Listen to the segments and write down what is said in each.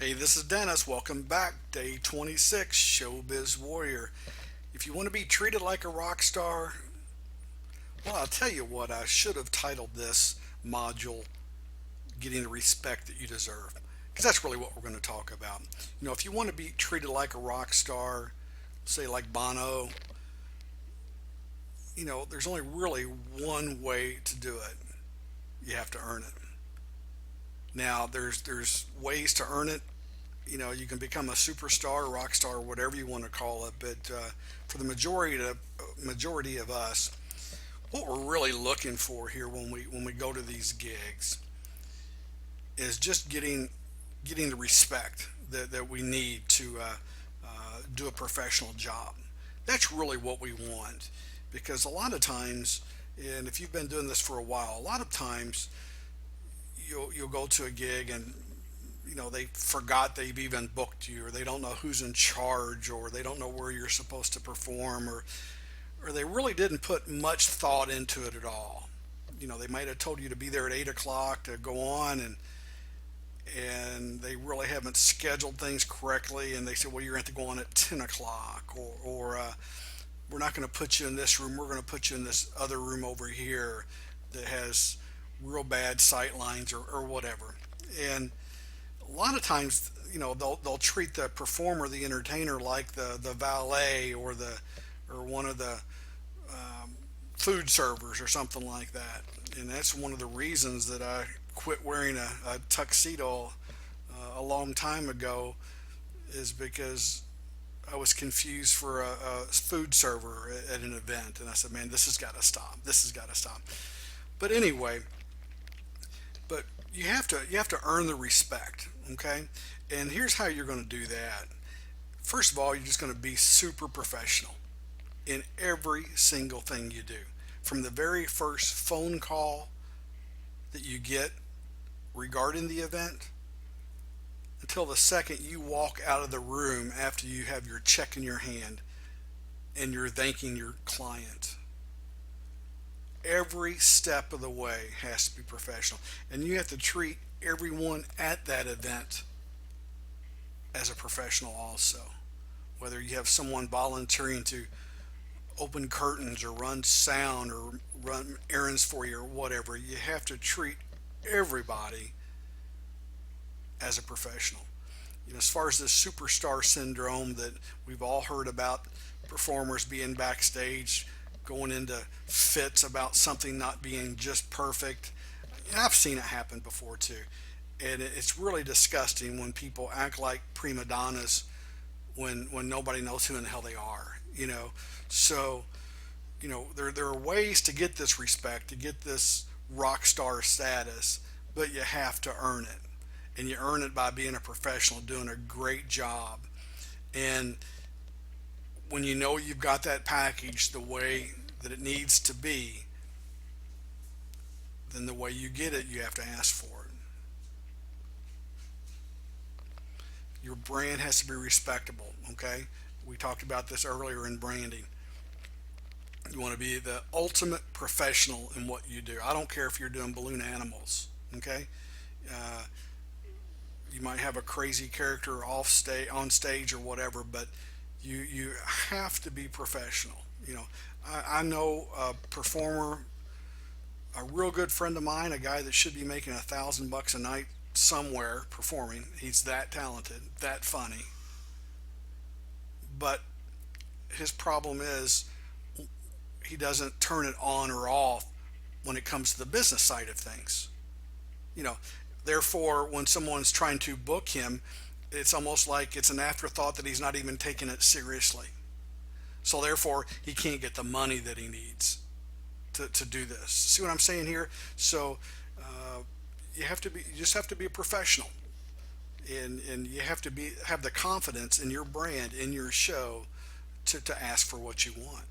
Hey, this is Dennis. Welcome back. Day 26, Showbiz Warrior. If you want to be treated like a rock star, well, I'll tell you what, I should have titled this module Getting the Respect That You Deserve. Because that's really what we're going to talk about. If you want to be treated like a rock star, say like Bono, there's only really one way to do it. You have to earn it. Now, there's ways to earn it. You can become a superstar, rock star, whatever you want to call it. But for the majority of us, what we're really looking for here when we go to these gigs is just getting the respect that we need to do a professional job. That's really what we want, because a lot of times, and if you've been doing this for a while, a lot of times you'll go to a gig and they forgot they've even booked you, or they don't know who's in charge, or they don't know where you're supposed to perform, or they really didn't put much thought into it at all. They might have told you to be there at 8 o'clock to go on, and they really haven't scheduled things correctly, and they said, well, you're going to have to go on at 10 o'clock, or we're not going to put you in this room, we're going to put you in this other room over here that has real bad sight lines, or whatever. And a lot of times, they'll treat the performer, the entertainer, like the valet, or one of the food servers or something like that. And that's one of the reasons that I quit wearing a tuxedo a long time ago, is because I was confused for a food server at an event, and I said, "Man, this has got to stop. This has got to stop." But anyway, but you have to earn the respect, okay? And here's how you're going to do that. First of all, you're just going to be super professional in every single thing you do. From the very first phone call that you get regarding the event until the second you walk out of the room after you have your check in your hand and you're thanking your client. Every step of the way has to be professional. And you have to treat everyone at that event as a professional also. Whether you have someone volunteering to open curtains, or run sound, or run errands for you, or whatever, you have to treat everybody as a professional. As far as this superstar syndrome that we've all heard about, performers being backstage going into fits about something not being just perfect, I've seen it happen before too. And it's really disgusting when people act like prima donnas when nobody knows who in the hell they are. So there are ways to get this respect, to get this rock star status, but you have to earn it. And you earn it by being a professional, doing a great job. And when you know you've got that package the way that it needs to be, then the way you get it, you have to ask for it. Your brand has to be respectable, okay? We talked about this earlier in branding. You want to be the ultimate professional in what you do. I don't care if you're doing balloon animals, okay? Uh, you might have a crazy character on stage or whatever, but you have to be professional. I know a performer, a real good friend of mine, a guy that should be making $1,000 a night somewhere performing. He's that talented, that funny, but his problem is he doesn't turn it on or off when it comes to the business side of things. You know, Therefore, when someone's trying to book him, it's almost like it's an afterthought that he's not even taking it seriously. So therefore, he can't get the money that he needs to do this. See what I'm saying here? So you just have to be a professional, and you have to have the confidence in your brand, in your show, to ask for what you want.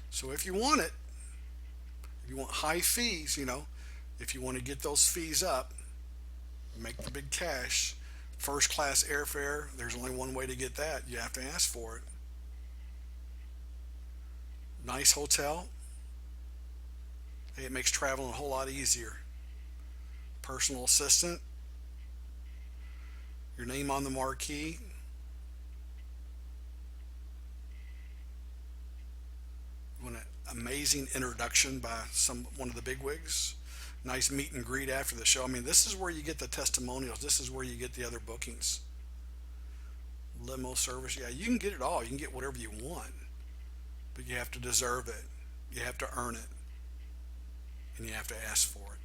So if you want it, if you want high fees, if you want to get those fees up, make the big cash, first class airfare, there's only one way to get that. You have to ask for it. Nice hotel, hey, it makes traveling a whole lot easier. Personal assistant, your name on the marquee. You want an amazing introduction by one of the bigwigs. Nice meet and greet after the show. I mean, this is where you get the testimonials. This is where you get the other bookings. Limo service. Yeah, you can get it all. You can get whatever you want, but you have to deserve it. You have to earn it, and you have to ask for it.